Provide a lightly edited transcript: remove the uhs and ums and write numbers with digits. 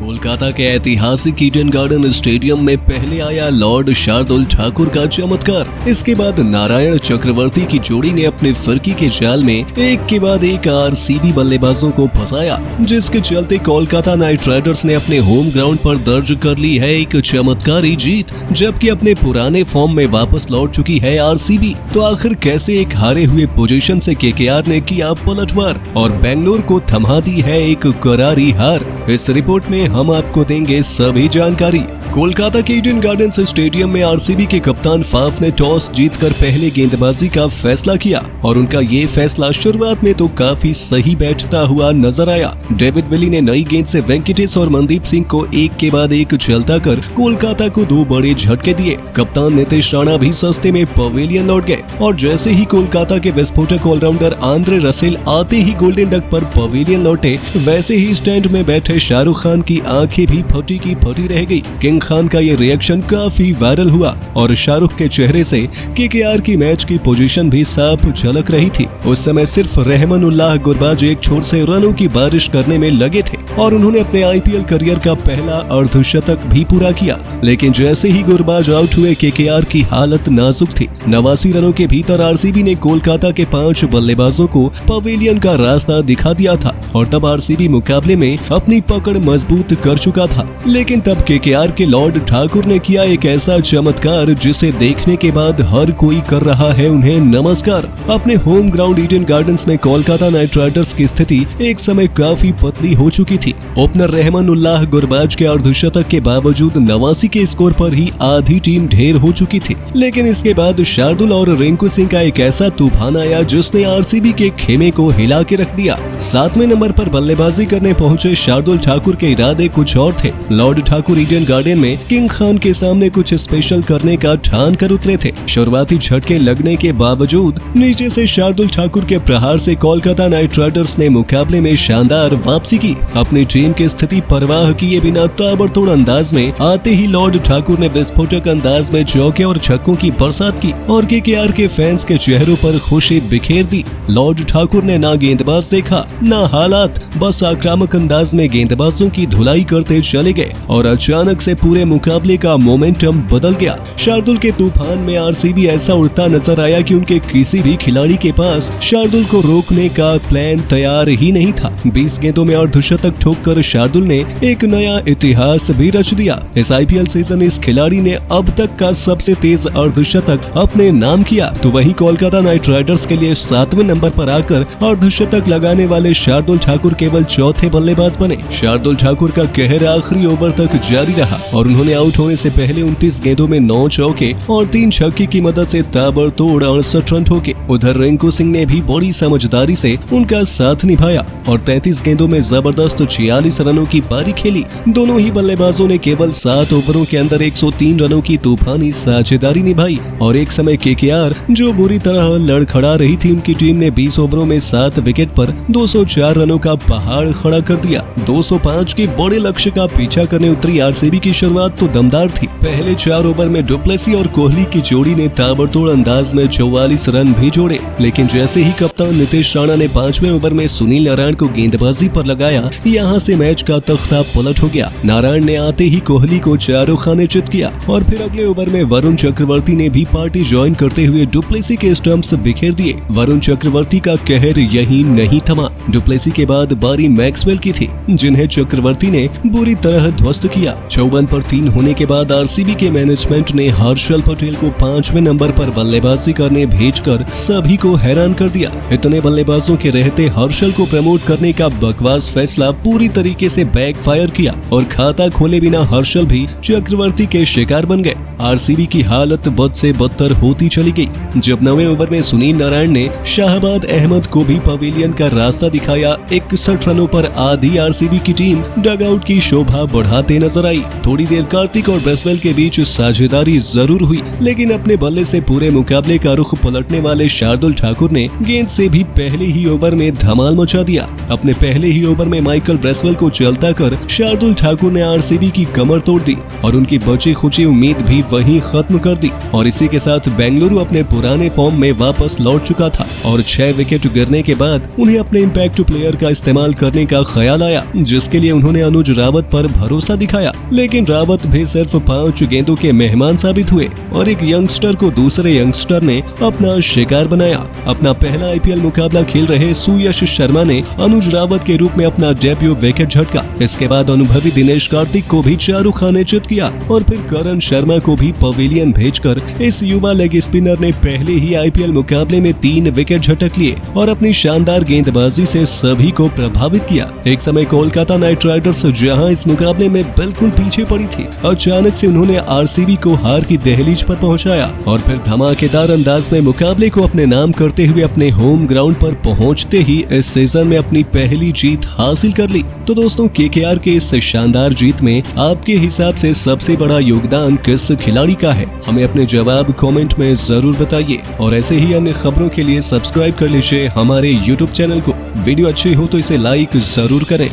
कोलकाता के ऐतिहासिक Eden garden stadium में पहले आया लॉर्ड शार्दुल ठाकुर का चमत्कार। इसके बाद नारायण चक्रवर्ती की जोड़ी ने अपने फिरकी के जाल में एक के बाद एक आरसीबी बल्लेबाजों को फंसाया, जिसके चलते कोलकाता नाइट राइडर्स ने अपने होम ग्राउंड पर दर्ज कर ली है एक चमत्कारी जीत, जबकि अपने पुराने फॉर्म में वापस लौट चुकी है आरसीबी। तो आखिर कैसे एक हारे हुए पोजीशन से केकेआर ने किया पलटवार और बेंगलुरु को थमा दी है एक करारी हार। इस रिपोर्ट में हम आपको देंगे सभी जानकारी। कोलकाता के ईडन गार्डन्स स्टेडियम में आरसीबी के कप्तान फाफ ने टॉस जीतकर पहले गेंदबाजी का फैसला किया और उनका ये फैसला शुरुआत में तो काफी सही बैठता हुआ नजर आया। डेविड विली ने नई गेंद से वेंकटेश और मनदीप सिंह को एक के बाद एक चलता कर कोलकाता को 2 बड़े झटके दिए। कप्तान नीतीश राणा भी सस्ते में पवेलियन लौट गए और जैसे ही कोलकाता के विस्फोटक ऑलराउंडर आंद्रे रसेल आते ही गोल्डन डक पर पवेलियन लौटे, वैसे ही स्टैंड में बैठे शाहरुख खान की आंखें भी फटी की फटी रह गई। किंग खान का ये रिएक्शन काफी वायरल हुआ और शाहरुख के चेहरे से केकेआर की मैच की पोजीशन भी साफ झलक रही थी। उस समय सिर्फ रहमान उल्लाह गुरबाज एक छोर से रनों की बारिश करने में लगे थे और उन्होंने अपने आईपीएल करियर का पहला अर्धशतक भी पूरा किया, लेकिन जैसे ही गुरबाज आउट हुए केकेआर की हालत नाजुक थी। 89 रनों के भीतर आरसीबी ने कोलकाता के 5 बल्लेबाजों को पवेलियन का रास्ता दिखा दिया था और तब आरसीबी मुकाबले में अपनी पकड़ मजबूत कर चुका था। लेकिन तब केकेआर के लॉर्ड ठाकुर ने किया एक ऐसा चमत्कार जिसे देखने के बाद हर कोई कर रहा है उन्हें नमस्कार। अपने होम ग्राउंड ईडन गार्डन्स में कोलकाता नाइट राइडर्स की स्थिति एक समय काफी पतली हो चुकी थी। ओपनर रहमान उल्लाह गुरबाज के अर्धशतक के बावजूद 89 के स्कोर पर ही आधी टीम ढेर हो चुकी थी। लेकिन इसके बाद शार्दुल और रिंकू सिंह का एक ऐसा तूफान आया जिसने आरसीबी के खेमे को हिला के रख दिया। 7वें नंबर पर बल्लेबाजी करने पहुंचे शार्दुल ठाकुर के इरादे कुछ और थे। लॉर्ड ठाकुर ईडन गार्डन में किंग खान के सामने कुछ स्पेशल करने का ठान कर उतरे थे। शुरुआती झटके लगने के बावजूद नीचे से शार्दुल ठाकुर के प्रहार से कोलकाता नाइट राइडर्स ने मुकाबले में शानदार वापसी की। अपनी टीम की स्थिति परवाह किए बिना ताबड़तोड़ अंदाज में आते ही लॉर्ड ठाकुर ने विस्फोटक अंदाज में चौके और छक्कों की बरसात की और केकेआर के फैंस के चेहरों पर खुशी बिखेर दी। लॉर्ड ठाकुर ने ना गेंदबाज देखा ना हालात, बस आक्रामक अंदाज में गेंदबाजों की धुलाई करते चले गए और अचानक से पूरे मुकाबले का मोमेंटम बदल गया। शार्दुल के तूफान में आरसीबी ऐसा उड़ता नजर आया कि उनके किसी भी खिलाड़ी के पास शार्दुल को रोकने का प्लान तैयार ही नहीं था। 20 गेंदों में अर्धशतक ठोककर शार्दुल ने एक नया इतिहास भी रच दिया। इस आईपीएल सीजन इस खिलाड़ी ने अब तक का सबसे तेज अर्धशतक अपने नाम किया। तो वहीं कोलकाता नाइट राइडर्स के लिए 7वें नंबर पर आकर अर्धशतक लगाने वाले शार्दुल ठाकुर केवल चौथे बल्लेबाज बने। शार्दुल ठाकुर का कहर आखिरी ओवर तक जारी रहा और उन्होंने आउट होने से पहले 29 गेंदों में 9 चौके और 3 छक्के की मदद से ताबड़तोड़ 68 रन ठोके। उधर रिंकू सिंह ने भी बड़ी समझदारी से उनका साथ निभाया और 33 गेंदों में जबरदस्त 46 रनों की पारी खेली। दोनों ही बल्लेबाजों ने केवल 7 ओवरों के अंदर 103 रनों की तूफानी साझेदारी निभाई और एक समय केकेआर जो बुरी तरह लड़खड़ा रही थी, उनकी टीम ने 20 ओवरों में 7 विकेट पर 204 रनों का पहाड़ खड़ा कर दिया। 205 के बड़े लक्ष्य का पीछा करने उतरी आरसीबी की शुरुआत तो दमदार थी। पहले 4 ओवर में डुप्लेसी और कोहली की जोड़ी ने ताबड़तोड़ अंदाज में 44 रन भी जोड़े, लेकिन जैसे ही कप्तान नीतीश राणा ने 5वें ओवर में सुनील नारायण को गेंदबाजी पर लगाया, यहाँ से मैच का तख्ता पलट हो गया। नारायण ने आते ही कोहली को चारों खाने चित किया और फिर अगले ओवर में वरुण चक्रवर्ती ने भी पार्टी ज्वाइन करते हुए डुप्लेसी के स्टंप्स बिखेर दिए। वरुण चक्रवर्ती का कहर यही नहीं थमा। डुप्लेसी के बाद बारी मैक्सवेल की थी, जिन्हें चक्रवर्ती ने बुरी तरह ध्वस्त किया। 54 पर 3 होने के बाद आरसीबी के मैनेजमेंट ने हर्षल पटेल को 5वें नंबर पर बल्लेबाजी करने भेजकर सभी को हैरान कर दिया। इतने बल्लेबाजों के रहते हर्षल को प्रमोट करने का बकवास फैसला पूरी तरीके से बैकफायर किया और खाता खोले बिना हर्षल भी चक्रवर्ती के शिकार बन गए। आरसीबी की हालत बद से बदतर होती चली गई। जब 9वें ओवर में सुनील नारायण ने शाहबाद अहमद को भी पवेलियन का रास्ता दिखाया, 61 रनों पर आधी आरसीबी की टीम डगआउट की शोभा बढ़ाते नजर आई। थोड़ी देर कार्तिक और ब्रेसवेल के बीच साझेदारी जरूर हुई, लेकिन अपने बल्ले से पूरे मुकाबले का रुख पलटने वाले शार्दुल शार्दुल ठाकुर ने गेंद से भी पहले ही ओवर में धमाल मचा दिया। अपने पहले ही ओवर में माइकल ब्रेसवेल को चलता कर शार्दुल ठाकुर ने आरसीबी की कमर तोड़ दी और उनकी बची खुची उम्मीद भी वहीं खत्म कर दी। और इसी के साथ बेंगलुरु अपने पुराने फॉर्म में वापस लौट चुका था और 6 विकेट गिरने के बाद उन्हें अपने इम्पैक्ट प्लेयर का इस्तेमाल करने का ख्याल आया, जिसके लिए उन्होंने अनुज रावत पर भरोसा दिखाया। लेकिन रावत भी सिर्फ 5 गेंदों के मेहमान साबित हुए और एक यंगस्टर को दूसरे यंगस्टर ने अपना शिकार बनाया। अपना पहला आईपीएल मुकाबला खेल रहे सुयश शर्मा ने अनुज रावत के रूप में अपना डेब्यू विकेट झटका। इसके बाद अनुभवी दिनेश कार्तिक को भी शाहरुख खान ने चित किया और फिर करण शर्मा को भी पवेलियन भेजकर इस युवा लेग स्पिनर ने पहले ही आईपीएल मुकाबले में 3 विकेट झटक लिए और अपनी शानदार गेंदबाजी से सभी को प्रभावित किया। एक समय कोलकाता नाइट राइडर्स जहां इस मुकाबले में बिल्कुल पीछे पड़ी थी, अचानक से उन्होंने आरसीबी को हार की दहलीज पर पहुंचाया और फिर धमाकेदार अंदाज में मुकाबले को अपने नाम करते हुए अपने होम ग्राउंड पर पहुंचते ही इस सीजन में अपनी पहली जीत हासिल कर ली। तो दोस्तों, केकेआर के इस शानदार जीत में आपके हिसाब से सबसे बड़ा योगदान किस खिलाड़ी का है? हमें अपने जवाब कमेंट में जरूर बताइए और ऐसे ही अन्य खबरों के लिए सब्सक्राइब कर लीजिए हमारे YouTube चैनल को। वीडियो अच्छी हो तो इसे लाइक जरूर करें।